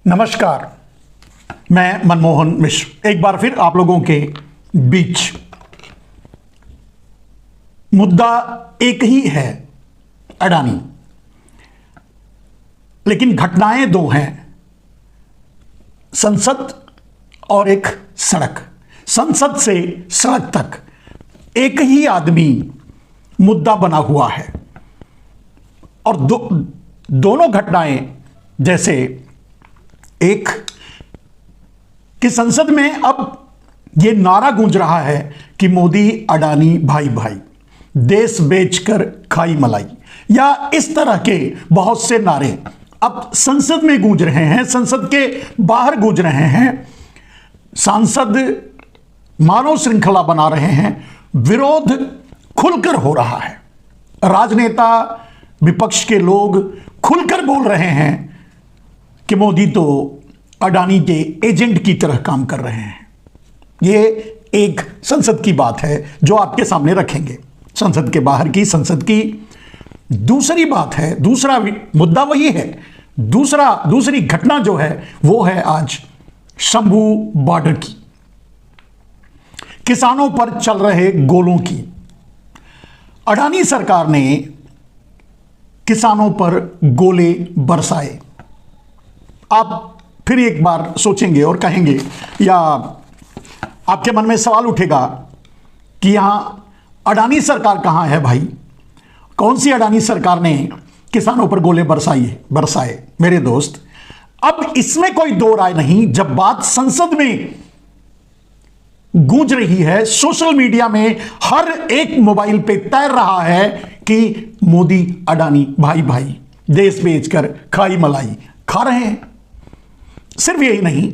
नमस्कार, मैं मनमोहन मिश्र एक बार फिर आप लोगों के बीच। मुद्दा एक ही है, अडानी, लेकिन घटनाएं दो हैं, संसद और एक सड़क। संसद से सड़क तक एक ही आदमी मुद्दा बना हुआ है और दोनों घटनाएं जैसे एक कि संसद में अब यह नारा गूंज रहा है कि मोदी अडानी भाई भाई, देश बेचकर खाई मलाई, या इस तरह के बहुत से नारे अब संसद में गूंज रहे हैं, संसद के बाहर गूंज रहे हैं। सांसद मानव श्रृंखला बना रहे हैं, विरोध खुलकर हो रहा है, राजनेता विपक्ष के लोग खुलकर बोल रहे हैं कि मोदी तो अडानी के एजेंट की तरह काम कर रहे हैं। यह एक संसद की बात है जो आपके सामने रखेंगे। संसद के बाहर की, संसद की दूसरी बात है, दूसरा मुद्दा वही है। दूसरी घटना जो है वो है आज शंभू बॉर्डर की, किसानों पर चल रहे गोलों की। अडानी सरकार ने किसानों पर गोले बरसाए। आप फिर एक बार सोचेंगे और कहेंगे, या आपके मन में सवाल उठेगा कि यहां अडानी सरकार कहां है भाई? कौन सी अडानी सरकार ने किसानों पर गोले बरसाए? मेरे दोस्त, अब इसमें कोई दो राय नहीं। जब बात संसद में गूंज रही है, सोशल मीडिया में हर एक मोबाइल पे तैर रहा है कि मोदी अडानी भाई भाई, देश बेचकर खाई मलाई खा रहे हैं। सिर्फ यही नहीं,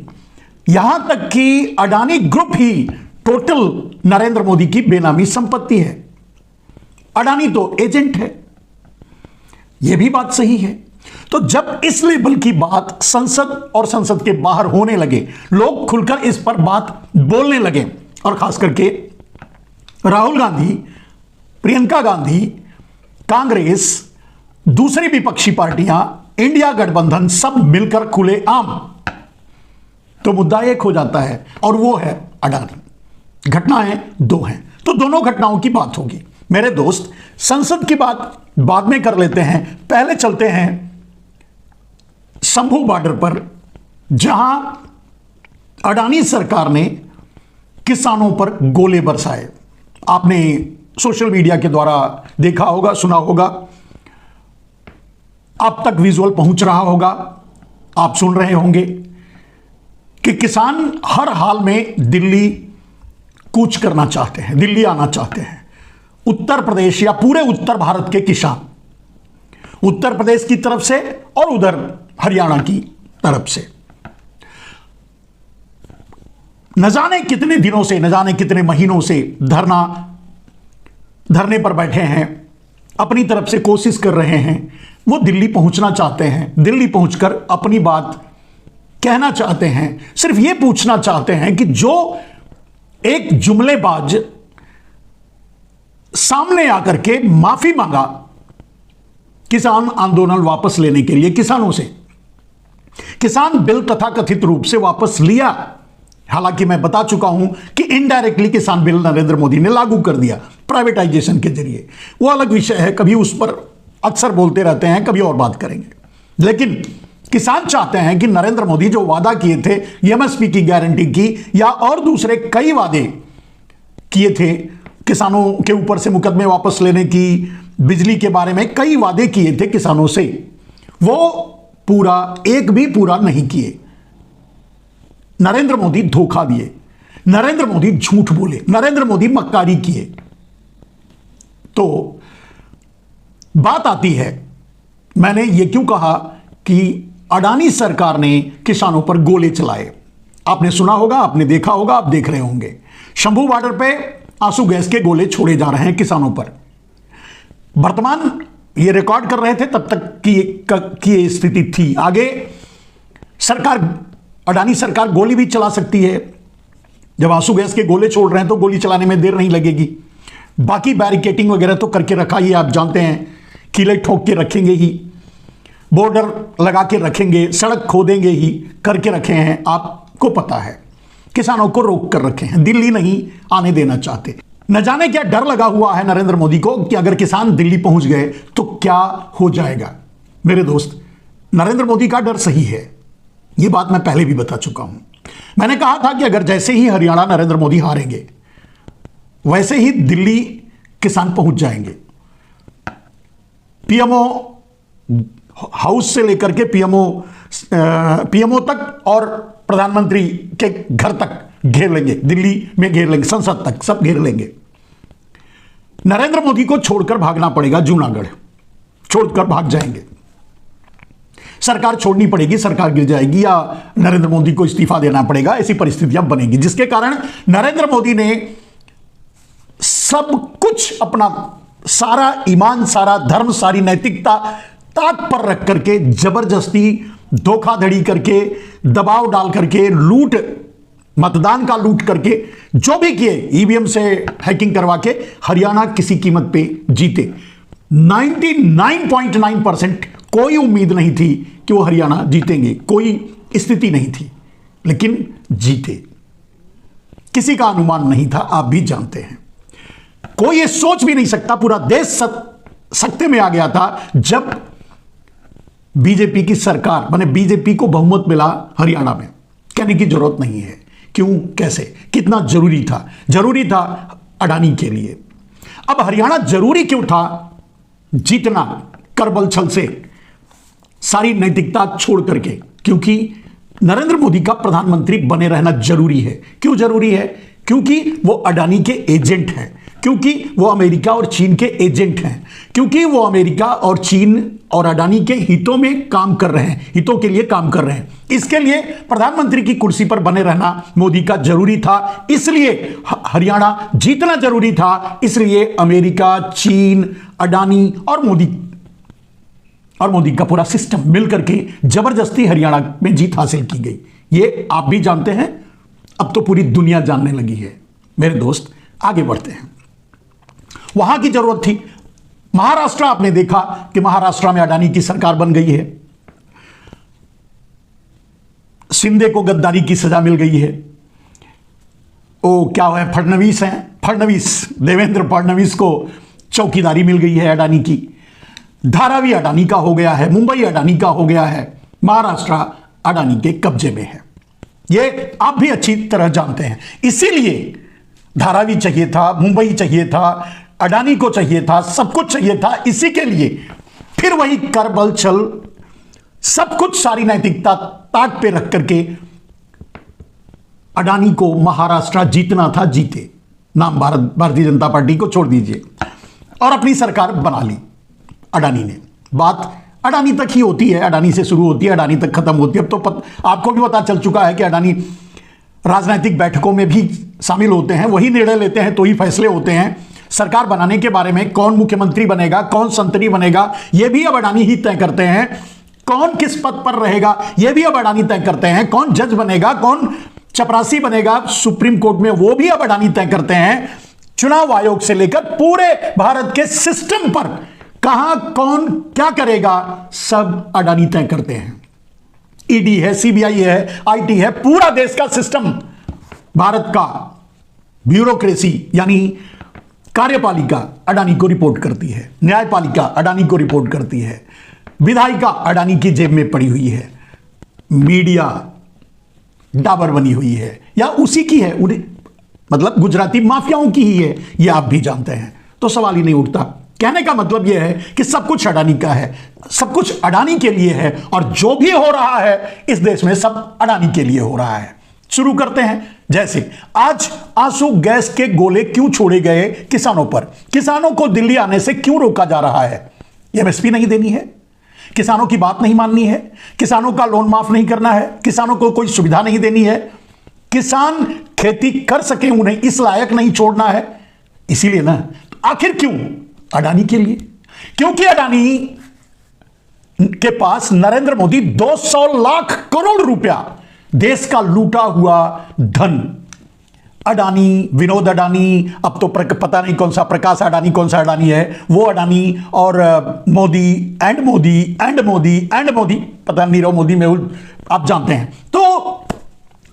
यहां तक कि अडानी ग्रुप ही टोटल नरेंद्र मोदी की बेनामी संपत्ति है। अडानी तो एजेंट है, यह भी बात सही है। तो जब इस लेवल की बात संसद और संसद के बाहर होने लगे, लोग खुलकर इस पर बात बोलने लगे, और खास करके राहुल गांधी, प्रियंका गांधी, कांग्रेस, दूसरी विपक्षी पार्टियां, इंडिया गठबंधन सब मिलकर खुले आम, तो मुद्दा एक हो जाता है और वो है अडानी। घटनाएं दो हैं, तो दोनों घटनाओं की बात होगी। मेरे दोस्त, संसद की बात बाद में कर लेते हैं, पहले चलते हैं शंभू बॉर्डर पर, जहां अडानी सरकार ने किसानों पर गोले बरसाए। आपने सोशल मीडिया के द्वारा देखा होगा, सुना होगा, आप तक विजुअल पहुंच रहा होगा, आप सुन रहे होंगे कि किसान हर हाल में दिल्ली कूच करना चाहते हैं, दिल्ली आना चाहते हैं। उत्तर प्रदेश या पूरे उत्तर भारत के किसान, उत्तर प्रदेश की तरफ से और उधर हरियाणा की तरफ से, न जाने कितने दिनों से, न जाने कितने महीनों से धरने पर बैठे हैं, अपनी तरफ से कोशिश कर रहे हैं। वो दिल्ली पहुंचना चाहते हैं, दिल्ली पहुंचकर अपनी बात कहना चाहते हैं, सिर्फ ये पूछना चाहते हैं कि जो एक जुमलेबाज सामने आकर के माफी मांगा किसान आंदोलन वापस लेने के लिए, किसानों से किसान बिल तथाकथित रूप से वापस लिया। हालांकि मैं बता चुका हूं कि इनडायरेक्टली किसान बिल नरेंद्र मोदी ने लागू कर दिया प्राइवेटाइजेशन के जरिए। वो अलग विषय है, कभी उस पर अक्सर बोलते रहते हैं, कभी और बात करेंगे। लेकिन किसान चाहते हैं कि नरेंद्र मोदी जो वादा किए थे, एमएसपी की गारंटी की, या और दूसरे कई वादे किए थे, किसानों के ऊपर से मुकदमे वापस लेने की, बिजली के बारे में कई वादे किए थे किसानों से, वो एक भी पूरा नहीं किए। नरेंद्र मोदी धोखा दिए, नरेंद्र मोदी झूठ बोले, नरेंद्र मोदी मक्कारी किए। तो बात आती है, मैंने ये क्यों कहा कि अडानी सरकार ने किसानों पर गोले चलाए। आपने सुना होगा, आपने देखा होगा, आप देख रहे होंगे, शंभू बॉर्डर पे आंसू गैस के गोले छोड़े जा रहे हैं किसानों पर। वर्तमान ये रिकॉर्ड कर रहे थे तब तक की ये स्थिति थी। आगे सरकार, अडानी सरकार गोली भी चला सकती है। जब आंसू गैस के गोले छोड़ रहे हैं तो गोली चलाने में देर नहीं लगेगी। बाकी बैरिकेटिंग वगैरह तो करके रखा ही, आप जानते हैं, किले ठोक के रखेंगे ही। बॉर्डर लगा के रखेंगे, सड़क खोदेंगे ही करके रखे हैं, आपको पता है। किसानों को रोक कर रखे हैं, दिल्ली नहीं आने देना चाहते। न जाने क्या डर लगा हुआ है नरेंद्र मोदी को कि अगर किसान दिल्ली पहुंच गए तो क्या हो जाएगा। मेरे दोस्त, नरेंद्र मोदी का डर सही है, यह बात मैं पहले भी बता चुका हूं। मैंने कहा था कि अगर जैसे ही हरियाणा नरेंद्र मोदी हारेंगे वैसे ही दिल्ली किसान पहुंच जाएंगे। पीएमओ हाउस से लेकर के पीएमओ तक और प्रधानमंत्री के घर तक घेर लेंगे, दिल्ली में घेर लेंगे, संसद तक सब घेर लेंगे। नरेंद्र मोदी को छोड़कर भागना पड़ेगा, जूनागढ़ छोड़कर भाग जाएंगे, सरकार छोड़नी पड़ेगी, सरकार गिर जाएगी या नरेंद्र मोदी को इस्तीफा देना पड़ेगा, ऐसी परिस्थितियां बनेगी, जिसके कारण नरेंद्र मोदी ने सब कुछ अपना सारा ईमान, सारा धर्म, सारी नैतिकता ताक पर रख करके जबरदस्ती धोखाधड़ी करके, दबाव डाल करके, लूट, मतदान का लूट करके जो भी किए, ईवीएम से हैकिंग करवा के हरियाणा किसी कीमत पे जीते। 99.9% कोई उम्मीद नहीं थी कि वो हरियाणा जीतेंगे, कोई स्थिति नहीं थी, लेकिन जीते। किसी का अनुमान नहीं था, आप भी जानते हैं। कोई ये सोच भी नहीं सकता, पूरा देश सकते में आ गया था जब बीजेपी की सरकार बने, बीजेपी को बहुमत मिला हरियाणा में। कहने की जरूरत नहीं है क्यों, कैसे, कितना जरूरी था। जरूरी था अडानी के लिए। अब हरियाणा जरूरी क्यों था जीतना, करबल छल से, सारी नैतिकता छोड़ करके? क्योंकि नरेंद्र मोदी का प्रधानमंत्री बने रहना जरूरी है। क्यों जरूरी है? क्योंकि वो अडानी के एजेंट हैं, क्योंकि वो अमेरिका और चीन के एजेंट हैं, क्योंकि वो अमेरिका और चीन और अडानी के हितों में काम कर रहे हैं, हितों के लिए काम कर रहे हैं। इसके लिए प्रधानमंत्री की कुर्सी पर बने रहना मोदी का जरूरी था, इसलिए हरियाणा जीतना जरूरी था। इसलिए अमेरिका, चीन, अडानी और मोदी का पूरा सिस्टम मिलकर के जबरदस्ती हरियाणा में जीत हासिल की गई। ये आप भी जानते हैं, अब तो पूरी दुनिया जानने लगी है। मेरे दोस्त, आगे बढ़ते हैं। वहां की जरूरत थी। महाराष्ट्र, आपने देखा कि महाराष्ट्र में अडानी की सरकार बन गई है, शिंदे को गद्दारी की सजा मिल गई है। ओ क्या है, फडणवीस हैं, देवेंद्र फडणवीस को चौकीदारी मिल गई है अडानी की। धारावी अडानी का हो गया है, मुंबई अडानी का हो गया है, महाराष्ट्र अडानी के कब्जे में है। ये आप भी अच्छी तरह जानते हैं। इसीलिए धारावी चाहिए था, मुंबई चाहिए था, अडानी को चाहिए था, सब कुछ चाहिए था। इसी के लिए फिर वही कर बल छल, सब कुछ, सारी नैतिकता ताक पे रख करके अडानी को महाराष्ट्र जीतना था, जीते। नाम भारतीय जनता पार्टी को छोड़ दीजिए और अपनी सरकार बना ली अडानी ने। बात अडानी तक ही होती है, अडानी से शुरू होती है, अडानी तक खत्म होती है। अब तो आपको भी पता चल चुका है कि अडानी राजनीतिक बैठकों में भी शामिल होते हैं, वही निर्णय लेते हैं तो ही फैसले होते हैं। सरकार बनाने के बारे में कौन मुख्यमंत्री बनेगा, कौन संतरी बनेगा, यह भी अब अडानी ही तय करते हैं। कौन किस पद पर रहेगा, यह भी अब अडानी तय करते हैं। कौन जज बनेगा, कौन चपरासी बनेगा सुप्रीम कोर्ट में, वो भी अब अडानी तय करते हैं। चुनाव आयोग से लेकर पूरे भारत के सिस्टम पर कहां कौन क्या करेगा, सब अडानी तय करते हैं। ईडी है, सीबीआई है, आईटी है, पूरा देश का सिस्टम, भारत का ब्यूरोक्रेसी यानी कार्यपालिका अडानी को रिपोर्ट करती है, न्यायपालिका अडानी को रिपोर्ट करती है, विधायिका अडानी की जेब में पड़ी हुई है, मीडिया डाबर बनी हुई है या उसी की है, मतलब गुजराती माफियाओं की ही है, यह आप भी जानते हैं। तो सवाल ही नहीं उठता। कहने का मतलब यह है कि सब कुछ अडानी का है, सब कुछ अडानी के लिए है, और जो भी हो रहा है इस देश में सब अडानी के लिए हो रहा है। शुरू करते हैं। जैसे आज आंसू गैस के गोले क्यों छोड़े गए किसानों पर? किसानों को दिल्ली आने से क्यों रोका जा रहा है? एमएसपी नहीं देनी है, किसानों की बात नहीं माननी है, किसानों का लोन माफ नहीं करना है, किसानों को कोई सुविधा नहीं देनी है, किसान खेती कर सके उन्हें इस लायक नहीं छोड़ना है। इसीलिए ना, तो आखिर क्यों? अडानी के लिए। क्योंकि अडानी के पास नरेंद्र मोदी 200 लाख करोड़ रुपया देश का लूटा हुआ धन अडानी, विनोद अडानी, अब तो पता नहीं कौन सा प्रकाश अडानी, कौन सा अडानी है वो अडानी, और Modi and Modi and Modi and Modi, पता नहीं नीरव मोदी में आप जानते हैं। तो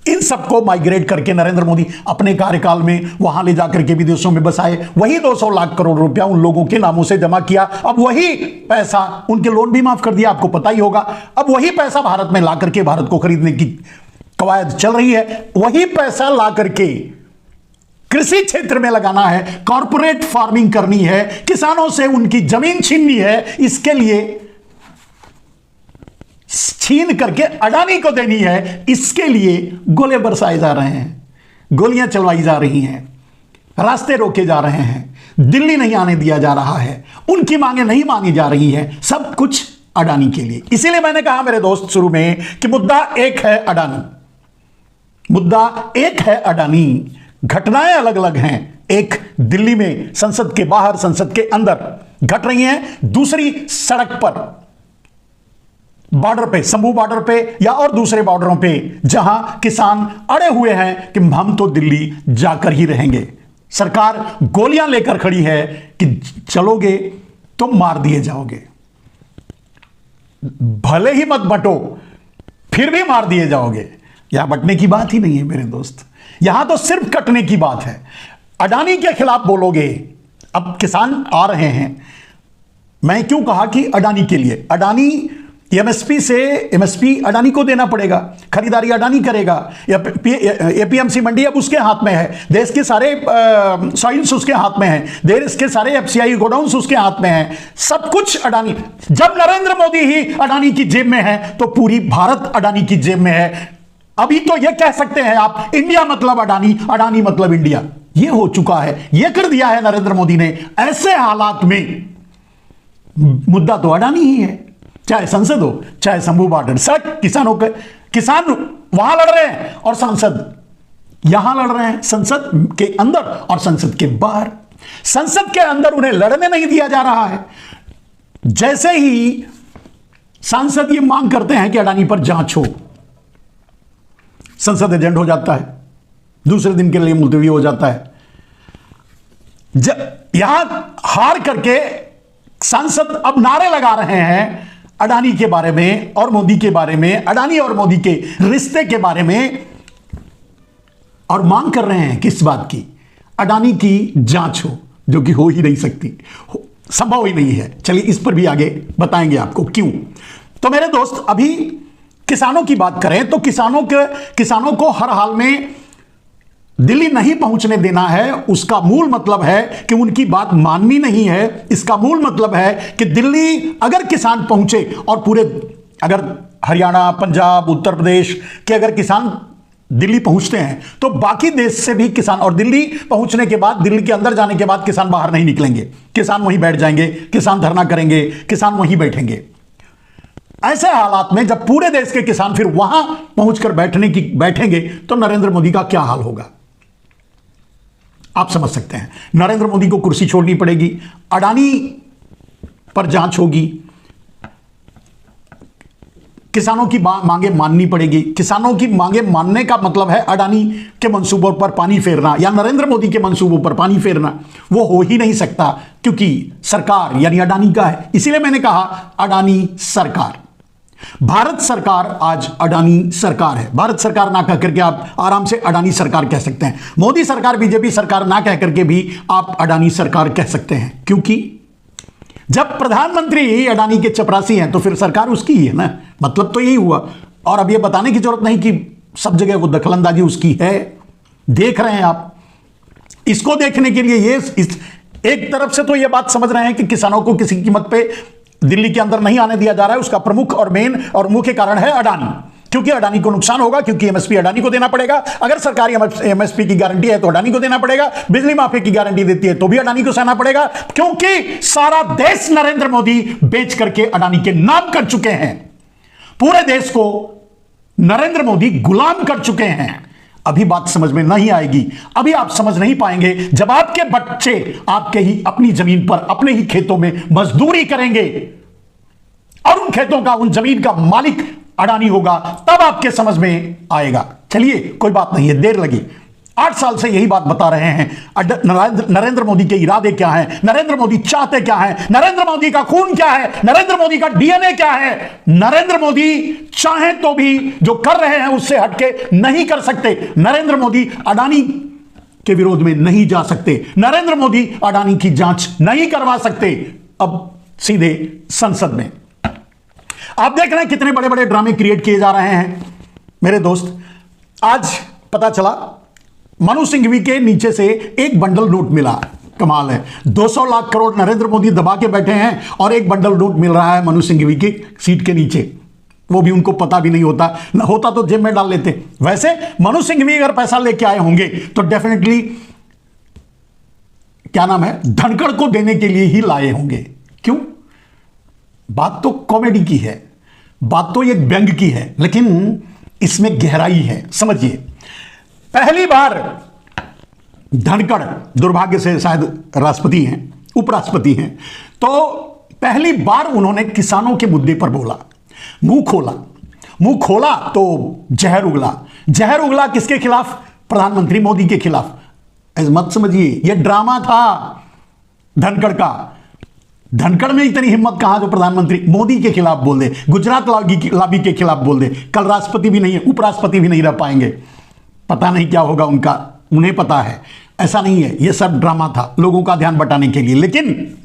इन सबको माइग्रेट करके नरेंद्र मोदी अपने कार्यकाल में वहां ले जाकर के विदेशों में बसाए, वही 200 लाख करोड़ रुपया उन लोगों के नामों से जमा किया। अब वही पैसा, उनके लोन भी माफ कर दिया, आपको पता ही होगा। अब वही पैसा भारत में ला करके भारत को खरीदने की कवायद चल रही है, वही पैसा ला करके कृषि क्षेत्र में लगाना है, कॉर्पोरेट फार्मिंग करनी है, किसानों से उनकी जमीन छीननी है, इसके लिए छीन करके अडानी को देनी है, इसके लिए गोले बरसाए जा रहे हैं, गोलियां चलवाई जा रही हैं, रास्ते रोके जा रहे हैं, दिल्ली नहीं आने दिया जा रहा है, उनकी मांगे नहीं मानी जा रही हैं, सब कुछ अडानी के लिए। इसीलिए मैंने कहा मेरे दोस्त शुरू में कि मुद्दा एक है अडानी, मुद्दा एक है अडानी, घटनाएं अलग अलग हैं। एक दिल्ली में संसद के बाहर, संसद के अंदर घट रही हैं, दूसरी सड़क पर, बॉर्डर पे, शंभू बॉर्डर पे या और दूसरे बॉर्डरों पे, जहां किसान अड़े हुए हैं कि हम तो दिल्ली जाकर ही रहेंगे। सरकार गोलियां लेकर खड़ी है कि चलोगे तो मार दिए जाओगे, भले ही मत बटो, फिर भी मार दिए जाओगे। यहां बटने की बात ही नहीं है मेरे दोस्त, यहां तो सिर्फ कटने की बात है। अडानी के खिलाफ बोलोगे, अब किसान आ रहे हैं। मैं क्यों कहा कि अडानी के लिए, अडानी एमएसपी से, एमएसपी अडानी को देना पड़ेगा, खरीदारी अडानी करेगा, एपीएमसी मंडी अब उसके हाथ में है, देश के सारे सॉइल्स उसके हाथ में है, देश के सारे एफसीआई गोडाउन्स उसके हाथ में है, सब कुछ अडानी। जब नरेंद्र मोदी ही अडानी की जेब में है तो पूरी भारत अडानी की जेब में है। अभी तो यह कह सकते हैं आप, इंडिया मतलब अडानी, अडानी मतलब इंडिया, यह हो चुका है, यह कर दिया है नरेंद्र मोदी ने। ऐसे हालात में मुद्दा तो अडानी ही है, चाहे संसद हो, चाहे शंभू बॉर्डर, सड़क किसानों के, किसान वहां लड़ रहे हैं और सांसद यहां लड़ रहे हैं, संसद के अंदर और संसद के बाहर। संसद के अंदर उन्हें लड़ने नहीं दिया जा रहा है। जैसे ही सांसद ये मांग करते हैं कि अडानी पर जांच हो, संसद एजेंट हो जाता है, दूसरे दिन के लिए मुलतवी हो जाता है। यहां हार करके सांसद अब नारे लगा रहे हैं अडानी के बारे में और मोदी के बारे में, अडानी और मोदी के रिश्ते के बारे में, और मांग कर रहे हैं किस बात की, अडानी की जांच हो, जो कि हो ही नहीं सकती, संभव ही नहीं है। चलिए इस पर भी आगे बताएंगे आपको क्यों। तो मेरे दोस्त, अभी किसानों की बात करें तो किसानों को हर हाल में दिल्ली नहीं पहुंचने देना है। उसका मूल मतलब है कि उनकी बात माननी नहीं है। इसका मूल मतलब है कि दिल्ली अगर किसान पहुंचे और पूरे, अगर हरियाणा, पंजाब, उत्तर प्रदेश के अगर किसान दिल्ली पहुंचते हैं तो बाकी देश से भी किसान, और दिल्ली पहुंचने के बाद, दिल्ली के अंदर जाने के बाद किसान बाहर नहीं निकलेंगे, किसान वहीं बैठ जाएंगे, किसान धरना करेंगे, किसान वहीं बैठेंगे। ऐसे हालात में जब पूरे देश के किसान फिर वहां पहुंचकर बैठेंगे तो नरेंद्र मोदी का क्या हाल होगा, आप समझ सकते हैं। नरेंद्र मोदी को कुर्सी छोड़नी पड़ेगी, अडानी पर जांच होगी, किसानों की मांगे माननी पड़ेगी। किसानों की मांगे मानने का मतलब है अडानी के मंसूबों पर पानी फेरना या नरेंद्र मोदी के मंसूबों पर पानी फेरना। वो हो ही नहीं सकता क्योंकि सरकार यानी अडानी का है। इसीलिए मैंने कहा अडानी सरकार, भारत सरकार आज अडानी सरकार है। भारत सरकार ना कह करके आप आराम से अडानी सरकार कह सकते हैं। मोदी सरकार, बीजेपी सरकार ना कह करके भी आप अडानी सरकार कह सकते हैं, क्योंकि जब प्रधानमंत्री ही अडानी के चपरासी हैं तो फिर सरकार उसकी ही है ना, मतलब तो यही हुआ। और अब ये बताने की जरूरत नहीं कि सब जगह वो दखलंदाजी उसकी है, देख रहे हैं आप। इसको देखने के लिए एक तरफ से तो ये बात समझ रहे हैं कि किसानों को किसी कीमत पे दिल्ली के अंदर नहीं आने दिया जा रहा है। उसका प्रमुख और मेन और मुख्य कारण है अडानी, क्योंकि अडानी को नुकसान होगा, क्योंकि एमएसपी अडानी को देना पड़ेगा। अगर सरकारी एमएसपी की गारंटी है तो अडानी को देना पड़ेगा, बिजली माफी की गारंटी देती है तो भी अडानी को सहना पड़ेगा, क्योंकि सारा देश नरेंद्र मोदी बेच करके अडानी के नाम कर चुके हैं। पूरे देश को नरेंद्र मोदी गुलाम कर चुके हैं। अभी बात समझ में नहीं आएगी, अभी आप समझ नहीं पाएंगे जब आपके बच्चे आपके ही अपनी जमीन पर, अपने ही खेतों में मजदूरी करेंगे और उन खेतों का, उन जमीन का मालिक अडानी होगा, तब आपके समझ में आएगा। चलिए कोई बात नहीं है, देर लगी, 8 साल से यही बात बता रहे हैं। नरेंद्र मोदी के इरादे क्या हैं, नरेंद्र मोदी चाहते क्या हैं, नरेंद्र मोदी का खून क्या है, नरेंद्र मोदी का डीएनए क्या है। नरेंद्र मोदी चाहें तो भी जो कर रहे हैं उससे हटके नहीं कर सकते। नरेंद्र मोदी अडानी के विरोध में नहीं जा सकते, नरेंद्र मोदी अडानी की जांच नहीं करवा सकते। अब सीधे संसद में आप देख रहे हैं कितने बड़े बड़े ड्रामे क्रिएट किए जा रहे हैं मेरे दोस्त। आज पता चला मनु सिंघवी के नीचे से एक बंडल नोट मिला। कमाल है, 200 लाख करोड़ नरेंद्र मोदी दबा के बैठे हैं और एक बंडल नोट मिल रहा है मनु सिंघवी की सीट के नीचे। वो भी उनको पता भी नहीं होता, ना होता तो जेब में डाल लेते। वैसे मनु सिंघवी अगर पैसा लेके आए होंगे तो डेफिनेटली क्या नाम है, धनखड़ को देने के लिए ही लाए होंगे। क्यों? बात तो कॉमेडी की है, बात तो एक व्यंग की है, लेकिन इसमें गहराई है। समझिए, पहली बार धनखड़, दुर्भाग्य से शायद राष्ट्रपति हैं, उपराष्ट्रपति हैं, तो पहली बार उन्होंने किसानों के मुद्दे पर बोला। मुंह खोला तो जहर उगला। जहर उगला किसके खिलाफ? प्रधानमंत्री मोदी के खिलाफ। ऐसा मत समझिए यह ड्रामा था धनखड़ का। धनखड़ में इतनी हिम्मत कहां जो प्रधानमंत्री मोदी के खिलाफ बोल दे, गुजरात लॉबी के खिलाफ बोल दे। कल राष्ट्रपति भी नहीं है, उपराष्ट्रपति भी नहीं रह पाएंगे। पता नहीं क्या होगा उनका, उन्हें पता है। ऐसा नहीं है, यह सब ड्रामा था लोगों का ध्यान बटाने के लिए। लेकिन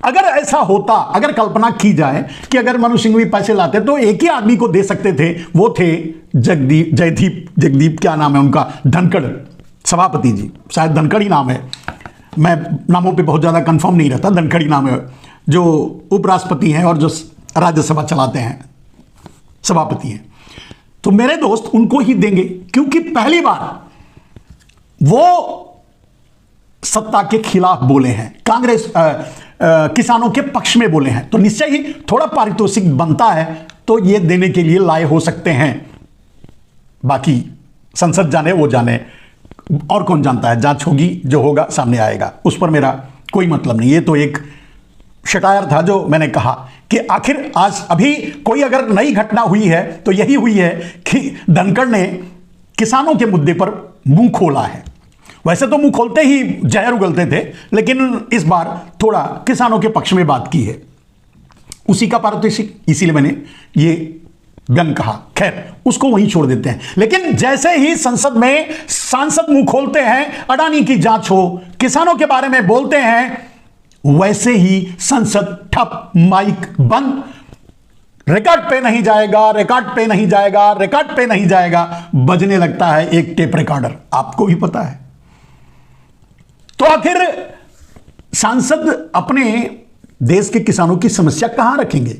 अगर ऐसा होता, अगर कल्पना की जाए कि अगर मनु सिंघवी पैसे लाते तो एक ही आदमी को दे सकते थे, वो थे जगदीप क्या नाम है उनका, धनखड़ सभापति जी, शायद धनखड़ ही नाम है, मैं नामों पे बहुत ज़्यादा कंफर्म नहीं रहता, धनखड़ ही नाम है, जो उपराष्ट्रपति हैं और जो राज्यसभा चलाते हैं, सभापति हैं। तो मेरे दोस्त उनको ही देंगे, क्योंकि पहली बार वो सत्ता के खिलाफ बोले हैं, कांग्रेस किसानों के पक्ष में बोले हैं, तो निश्चय ही थोड़ा पारितोषिक बनता है, तो ये देने के लिए लाए हो सकते हैं। बाकी संसद जाने वो जाने, और कौन जानता है, जांच होगी, जो होगा सामने आएगा, उस पर मेरा कोई मतलब नहीं। ये तो एक शटायर था जो मैंने कहा कि आखिर आज अभी कोई अगर नई घटना हुई है तो यही हुई है कि धनखड़ ने किसानों के मुद्दे पर मुंह खोला है। वैसे तो मुंह खोलते ही जहर उगलते थे, लेकिन इस बार थोड़ा किसानों के पक्ष में बात की है, उसी का पारितोषिक, इसीलिए मैंने ये व्यंग कहा। खैर, उसको वहीं छोड़ देते हैं। लेकिन जैसे ही संसद में सांसद मुंह खोलते हैं, अडानी की जांच हो, किसानों के बारे में बोलते हैं, वैसे ही संसद ठप, माइक बंद, रिकॉर्ड पे नहीं जाएगा, रिकॉर्ड पे नहीं जाएगा, रिकॉर्ड पे नहीं जाएगा, बजने लगता है एक टेप रिकॉर्डर। आपको भी पता है। तो आखिर सांसद अपने देश के किसानों की समस्या कहां रखेंगे?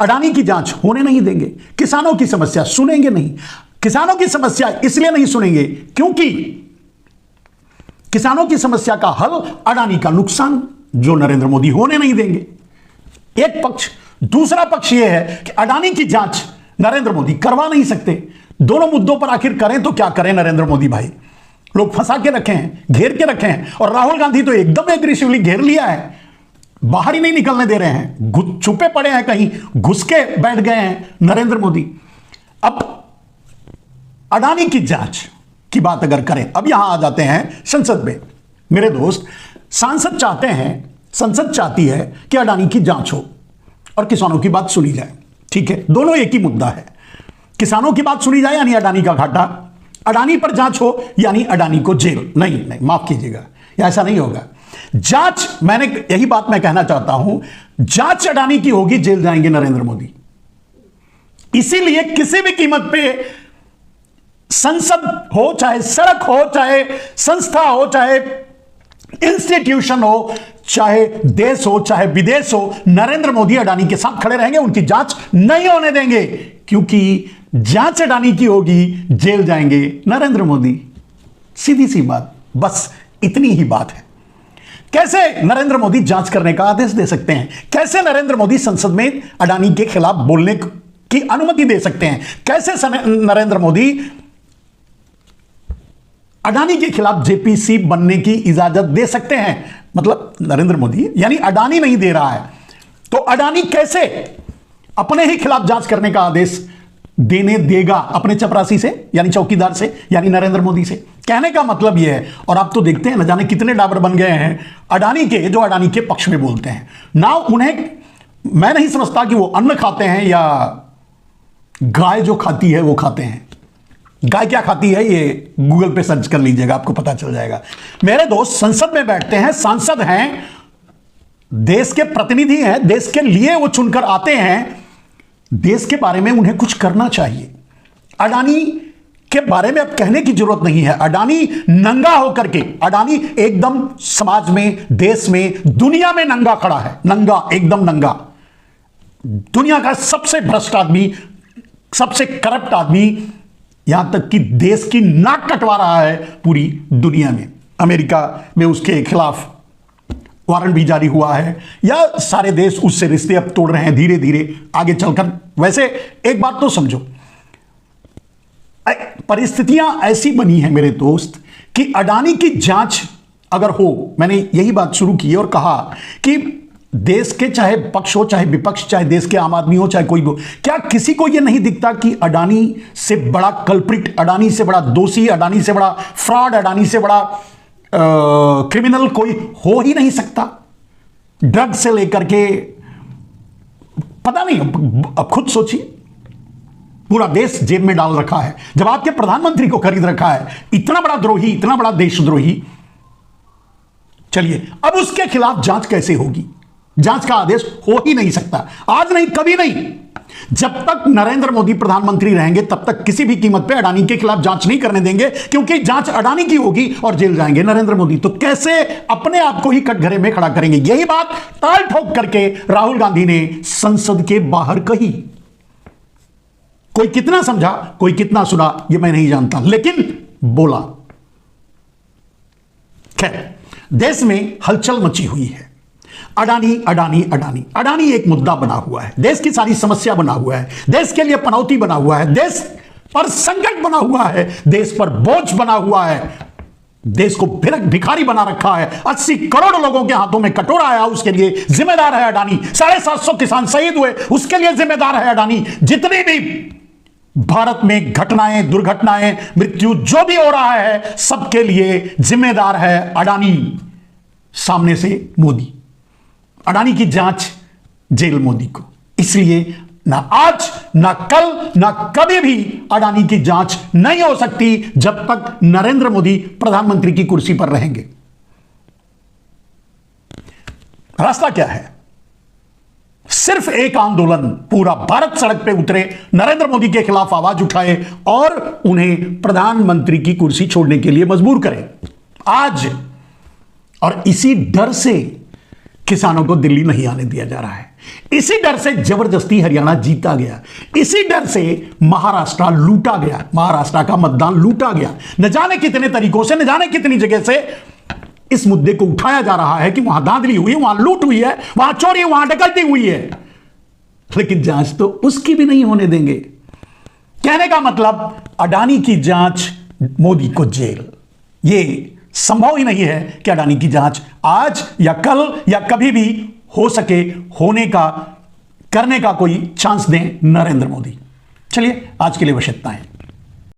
अडानी की जांच होने नहीं देंगे, किसानों की समस्या सुनेंगे नहीं। किसानों की समस्या इसलिए नहीं सुनेंगे क्योंकि किसानों की समस्या का हल अडानी का नुकसान, जो नरेंद्र मोदी होने नहीं देंगे। एक पक्ष। दूसरा पक्ष यह है कि अडानी की जांच नरेंद्र मोदी करवा नहीं सकते। दोनों मुद्दों पर आखिर करें तो क्या करें नरेंद्र मोदी भाई? लोग फंसा के रखे हैं, घेर के रखे हैं, और राहुल गांधी तो एकदम एग्रेसिवली घेर लिया है, बाहर ही नहीं निकलने दे रहे हैं, छुपे पड़े हैं, कहीं घुस के बैठ गए हैं नरेंद्र मोदी। अब अडानी की जांच की बात अगर करें, अब यहां आ जाते हैं संसद में। मेरे दोस्त, सांसद चाहते हैं, संसद चाहती है कि अडानी की जांच हो और किसानों की बात सुनी जाए। ठीक है, दोनों एक ही मुद्दा है। किसानों की बात सुनी जाए यानी अडानी का घाटा, अडानी पर जांच हो यानी अडानी को जेल। नहीं, माफ कीजिएगा, ऐसा नहीं होगा। जांच, मैंने यही बात मैं कहना चाहता हूं, जांच अडानी की होगी, जेल जाएंगे नरेंद्र मोदी। इसीलिए किसी भी कीमत पे संसद हो, चाहे सड़क हो, चाहे संस्था हो, चाहे इंस्टीट्यूशन हो, चाहे देश हो, चाहे विदेश हो, नरेंद्र मोदी अडानी के साथ खड़े रहेंगे, उनकी जांच नहीं होने देंगे, क्योंकि जांच अडानी की होगी, जेल जाएंगे नरेंद्र मोदी। सीधी सी बात, बस इतनी ही बात है। कैसे नरेंद्र मोदी जांच करने का आदेश दे सकते हैं? कैसे नरेंद्र मोदी संसद में अडानी के खिलाफ बोलने की अनुमति दे सकते हैं? कैसे नरेंद्र मोदी अडानी के खिलाफ जेपीसी बनने की इजाजत दे सकते हैं? मतलब नरेंद्र मोदी, यानी अडानी नहीं दे रहा है, तो अडानी कैसे अपने ही खिलाफ जांच करने का आदेश देने देगा? अपने चपरासी से, यानी चौकीदार से, यानी नरेंद्र मोदी से। कहने का मतलब यह है, और आप तो देखते हैं न जाने कितने डाबर बन गए हैं अडानी के, जो अडानी के पक्ष में बोलते हैं ना। उन्हें मैं नहीं समझता कि वो अन्न खाते हैं या गाय जो खाती है वो खाते हैं। गाय क्या खाती है ये गूगल पे सर्च कर लीजिएगा, आपको पता चल जाएगा। मेरे दोस्त संसद में बैठते हैं, सांसद हैं, देश के प्रतिनिधि हैं, देश के लिए वो चुनकर आते हैं। देश के बारे में उन्हें कुछ करना चाहिए। अडानी के बारे में अब कहने की जरूरत नहीं है। अडानी नंगा होकर के, अडानी एकदम समाज में, देश में, दुनिया में नंगा खड़ा है, नंगा, एकदम नंगा। दुनिया का सबसे भ्रष्ट आदमी, सबसे करप्ट आदमी, यहां तक कि देश की नाक कटवा रहा है पूरी दुनिया में। अमेरिका में उसके खिलाफ वारंट भी जारी हुआ है, या सारे देश उससे रिश्ते अब तोड़ रहे हैं धीरे धीरे आगे चलकर। वैसे एक बात तो समझो, परिस्थितियां ऐसी बनी है मेरे दोस्त कि अडानी की जांच अगर हो, मैंने यही बात शुरू की और कहा कि देश के चाहे पक्ष हो चाहे विपक्ष, चाहे देश के आम आदमी हो चाहे कोई भी, क्या किसी को यह नहीं दिखता कि अडानी से बड़ा कल्प्रिट, अडानी से बड़ा दोषी, अडानी से बड़ा फ्रॉड, अडानी से बड़ा क्रिमिनल कोई हो ही नहीं सकता। ड्रग से लेकर के पता नहीं, अब खुद सोचिए, पूरा देश जेब में डाल रखा है। जब आपके प्रधानमंत्री को खरीद रखा है, इतना बड़ा द्रोही, इतना बड़ा देशद्रोही। चलिए, अब उसके खिलाफ जांच कैसे होगी? जांच का आदेश हो ही नहीं सकता, आज नहीं कभी नहीं। जब तक नरेंद्र मोदी प्रधानमंत्री रहेंगे तब तक किसी भी कीमत पे अडानी के खिलाफ जांच नहीं करने देंगे, क्योंकि जांच अडानी की होगी और जेल जाएंगे नरेंद्र मोदी। तो कैसे अपने आप को ही कटघरे में खड़ा करेंगे? यही बात ताल ठोक करके राहुल गांधी ने संसद के बाहर कही। कोई कितना समझा, कोई कितना सुना, यह मैं नहीं जानता, लेकिन बोला। खैर, देश में हलचल मची हुई है। अडानी अडानी अडानी अडानी एक मुद्दा बना हुआ है, देश की सारी समस्या बना हुआ है, देश के लिए पनौती बना हुआ है, देश पर संकट बना हुआ है, देश पर बोझ बना हुआ है, देश को भिखारी बना रखा है। 80 करोड़ लोगों के हाथों में कटोरा आया, उसके लिए जिम्मेदार है अडानी। 750 किसान शहीद हुए, उसके लिए जिम्मेदार है अडानी। जितनी भी भारत में घटनाएं, दुर्घटनाएं, मृत्यु जो भी हो रहा है, सबके लिए जिम्मेदार है अडानी। सामने से मोदी, अडानी की जांच, जेल मोदी को। इसलिए ना आज, ना कल, ना कभी भी अडानी की जांच नहीं हो सकती जब तक नरेंद्र मोदी प्रधानमंत्री की कुर्सी पर रहेंगे। रास्ता क्या है? सिर्फ एक आंदोलन, पूरा भारत सड़क पे उतरे, नरेंद्र मोदी के खिलाफ आवाज उठाए और उन्हें प्रधानमंत्री की कुर्सी छोड़ने के लिए मजबूर करें आज। और इसी डर से किसानों को दिल्ली नहीं आने दिया जा रहा है, इसी डर से जबरदस्ती हरियाणा जीता गया, इसी डर से महाराष्ट्र लूटा गया, महाराष्ट्र का मतदान लूटा गया। न जाने कितने तरीकों से, न जाने कितनी जगह से इस मुद्दे को उठाया जा रहा है कि वहां धांधली हुई है, वहां लूट हुई है, वहां चोरी, वहां डकैती हुई है, लेकिन जांच तो उसकी भी नहीं होने देंगे। कहने का मतलब, अडानी की जांच, मोदी को जेल। ये संभव ही नहीं है कि अडानी की जांच आज या कल या कभी भी हो सके, होने का, करने का कोई चांस दें नरेंद्र मोदी। चलिए, आज के लिए बस इतना है।